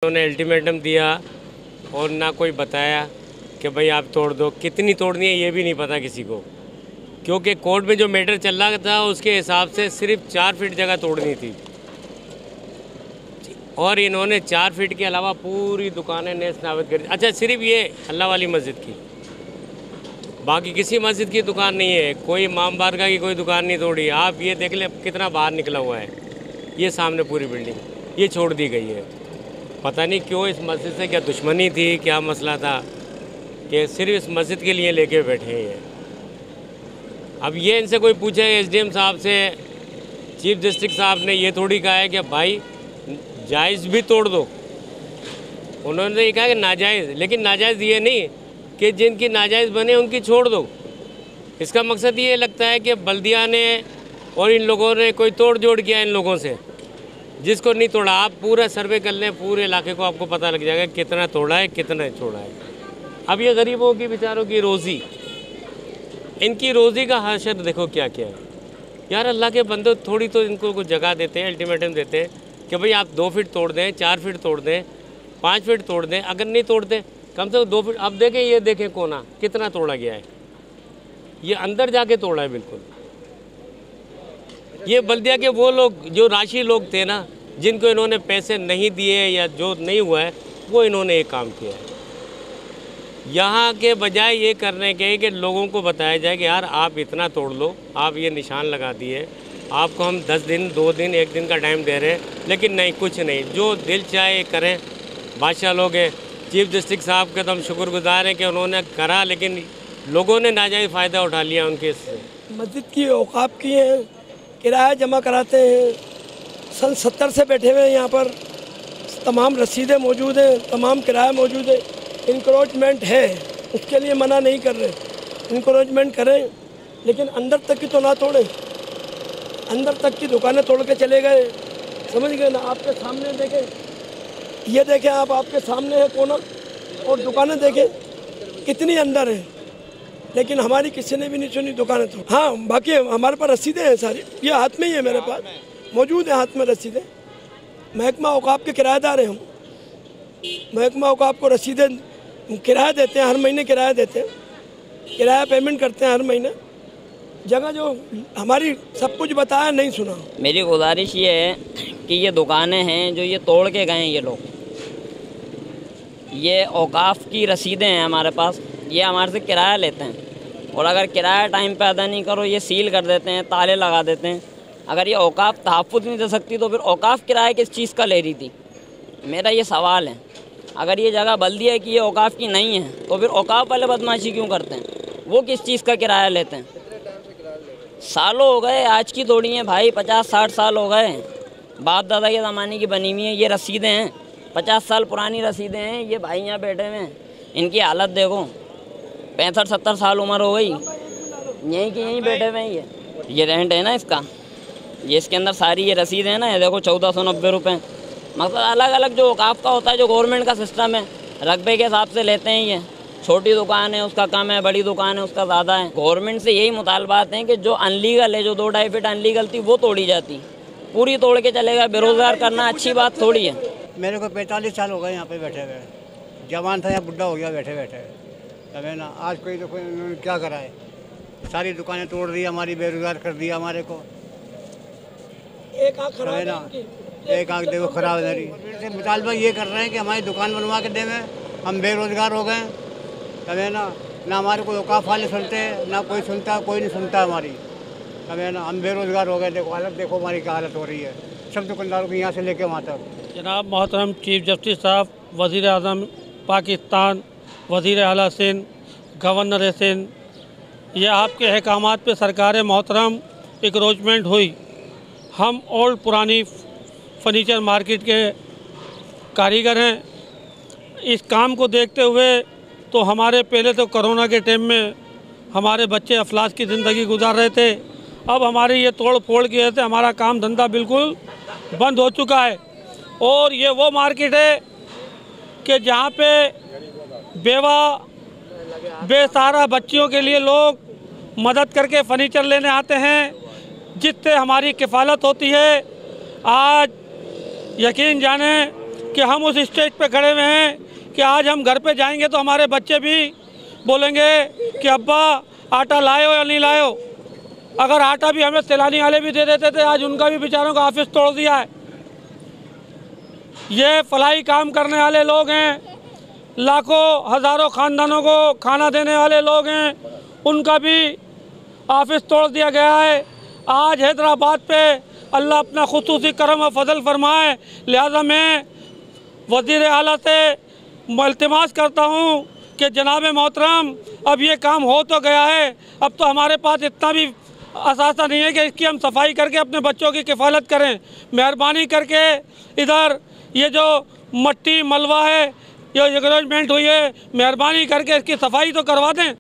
उन्होंने अल्टीमेटम दिया और ना कोई बताया कि भाई आप तोड़ दो, कितनी तोड़नी है ये भी नहीं पता किसी को, क्योंकि कोर्ट में जो मैटर चल रहा था उसके हिसाब से सिर्फ 4 फीट जगह तोड़नी थी और इन्होंने 4 फीट के अलावा पूरी दुकानें नेस्त नाबूद कर दी। अच्छा, सिर्फ ये अल्लाह वाली मस्जिद की, बाकी किसी मस्जिद की दुकान नहीं है, कोई इमाम बारगाह की कोई दुकान नहीं तोड़ी। आप ये देख लें कितना बाहर निकला हुआ है, ये सामने पूरी बिल्डिंग ये छोड़ दी गई है। पता नहीं क्यों इस मस्जिद से क्या दुश्मनी थी, क्या मसला था कि सिर्फ इस मस्जिद के लिए लेके बैठे हैं ये। अब ये इनसे कोई पूछे, एसडीएम साहब से, चीफ डिस्ट्रिक्ट साहब ने ये थोड़ी कहा है कि भाई जायज़ भी तोड़ दो, उन्होंने ये कहा कि नाजायज़, लेकिन नाजायज़ ये नहीं कि जिनकी नाजायज़ बने उनकी छोड़ दो। इसका मकसद ये लगता है कि बल्दिया ने और इन लोगों ने कोई तोड़ जोड़ किया इन लोगों से, जिसको नहीं तोड़ा। आप पूरा सर्वे कर लें पूरे इलाके को, आपको पता लग जाएगा कितना तोड़ा है कितना छोड़ा है। अब ये गरीबों की बेचारों की रोज़ी, इनकी रोज़ी का हाशर देखो क्या क्या है यार। अल्लाह के बंदे थोड़ी तो इनको कुछ जगह देते हैं, अल्टीमेटम देते हैं कि भाई आप 2 फीट तोड़ दें, 4 फीट तोड़ दें, 5 फीट तोड़ दें, अगर नहीं तोड़ते कम से कम 2 फीट। अब देखें, ये देखें कोना कितना तोड़ा गया है, ये अंदर जाके तोड़ा है बिल्कुल। ये बल्दिया के वो लोग जो राशि लोग थे ना, जिनको इन्होंने पैसे नहीं दिए या जो नहीं हुआ है, वो इन्होंने एक काम किया है। यहाँ के बजाय ये करने के कि लोगों को बताया जाए कि यार आप इतना तोड़ लो, आप ये निशान लगा दिए, आपको हम 10 दिन 2 दिन 1 दिन का टाइम दे रहे हैं, लेकिन नहीं, कुछ नहीं, जो दिल चाहे करें। बादशाह लोग हैं, चीफ डिस्ट्रिक्ट साहब के तो हम शुक्रगुजार हैं कि उन्होंने करा, लेकिन लोगों ने नाजायज़ फ़ायदा उठा लिया उनके इससे। मस्जिद की औकाफ की हैं, किराया जमा कराते हैं, सन 70 से बैठे हुए हैं यहाँ पर, तमाम रसीदें मौजूद हैं, तमाम किराया मौजूद है। इंक्रोचमेंट है, उसके लिए मना नहीं कर रहे, इंक्रोचमेंट करें, लेकिन अंदर तक की तो ना तोड़ें। अंदर तक की दुकानें तोड़ के चले गए, समझ गए ना। आपके सामने देखें, ये देखें आप, आपके सामने है कोना, और दुकानें देखें कितनी अंदर है, लेकिन हमारी किसी ने भी नहीं सुनी दुकानें तो। हाँ, बाकी हमारे पास रसीदें हैं सारी, ये हाथ में ही है, मेरे पास मौजूद है हाथ में रसीदें। महकमा औकाफ के किराएदार हैं हम, महकमा औकाफ को रसीदें किराया देते हैं, हर महीने किराया देते हैं, किराया पेमेंट करते हैं हर महीने। जगह जो हमारी सब कुछ बताया नहीं सुना। मेरी गुजारिश ये है कि ये दुकानें हैं जो ये तोड़ के गए हैं ये लोग, ये औकाफ की रसीदें हैं हमारे पास, ये हमारे से किराया लेते हैं, और अगर किराया टाइम पे अदा नहीं करो ये सील कर देते हैं, ताले लगा देते हैं। अगर ये औकाफ तहफ़्फ़ुज़ नहीं दे सकती तो फिर औकाफ किराया किस चीज़ का ले रही थी? मेरा ये सवाल है। अगर ये जगह बल्दिया की ये औकाफ की नहीं है तो फिर औकाफ वाले बदमाशी क्यों करते हैं? वो किस चीज़ का किराया लेते हैं? सालों हो गए, आज की थोड़ी हैं भाई, 50-60 साल हो गए, बाप दादा के ज़माने की बनी हुई हैं ये रसीदें हैं, 50 साल पुरानी रसीदें हैं। ये भाई यहाँ बैठे हुए हैं, इनकी हालत देखो, 65-70 साल उम्र हो गई, यहीं के यहीं बैठे हुए हैं। ये रेंट है ना इसका, ये इसके अंदर सारी ये रसीद है ना, ये देखो 1490 रुपये। मतलब अलग अलग जो औकाफ का होता है, जो गवर्नमेंट का सिस्टम है, रकबे के हिसाब से लेते हैं। ये छोटी दुकान है उसका कम है, बड़ी दुकान है उसका ज़्यादा है। गवर्नमेंट से यही मुतालबात हैं कि जो अनलीगल है, जो 2-2.5 फीट अनलीगल थी वो तोड़ी जाती, पूरी तोड़ के चलेगा। बेरोज़गार करना अच्छी बात थोड़ी है। मेरे को 45 साल हो गए यहाँ पे बैठे हुए, जवान था या बुढ़ा हो गया बैठे बैठे, तब है ना। आज कोई तो उन्होंने क्या करा है, सारी दुकानें तोड़ दी, हमारी बेरोज़गार कर दिया हमारे को। एक आँख खराब है ना, एक आँख देखो खराब है मेरी। मुतालबा ये कर रहे हैं कि हमारी दुकान बनवा के दें, हम बेरोज़गार हो गए, तब है ना। ना हमारे को औकाफ वाले सुनते हैं, ना कोई सुनता, कोई नहीं सुनता हमारी, तब है ना। हम बेरोज़गार हो गए, देखो हालत देखो हमारी क्या हालत हो रही है, सब दुकानदारों की यहाँ से लेके वहाँ तक। जनाब मोहतरम चीफ जस्टिस साहब, वज़ीर आज़म पाकिस्तान, वज़ीर आला सिंध, गवर्नर सिंध, ये आपके अहकामात पे सरकार मोहतरम इंक्रोचमेंट हुई। हम ओल्ड पुरानी फर्नीचर मार्केट के कारीगर हैं। इस काम को देखते हुए तो हमारे पहले तो कोरोना के टाइम में हमारे बच्चे अफलास की ज़िंदगी गुजार रहे थे, अब हमारी ये तोड़ फोड़ की वजह से हमारा काम धंधा बिल्कुल बंद हो चुका है। और ये वो मार्केट है कि जहाँ पे बेवा बेसहारा बच्चियों के लिए लोग मदद करके फर्नीचर लेने आते हैं, जिससे हमारी किफ़ालत होती है। आज यकीन जाने कि हम उस स्टेज पे खड़े हुए हैं कि आज हम घर पे जाएंगे तो हमारे बच्चे भी बोलेंगे कि अब्बा आटा लाए हो या नहीं लाए हो। अगर आटा भी हमें तिलानी वाले भी दे देते थे, आज उनका भी बेचारों का ऑफिस तोड़ दिया है। ये फलाई काम करने वाले लोग हैं, लाखों हज़ारों ख़ानदानों को खाना देने वाले लोग हैं, उनका भी ऑफिस तोड़ दिया गया है। आज हैदराबाद पे अल्लाह अपना खुसूसी करम और फजल फरमाए, लिहाजा मैं वज़ीर आला से इल्तिमास करता हूँ कि जनाब मोहतरम अब ये काम हो तो गया है, अब तो हमारे पास इतना भी असासा नहीं है कि इसकी हम सफाई करके अपने बच्चों की किफ़ालत करें। मेहरबानी करके इधर ये जो मट्टी मलबा है, ये एग्रोचमेंट हुई है, मेहरबानी करके इसकी सफाई तो करवा दें।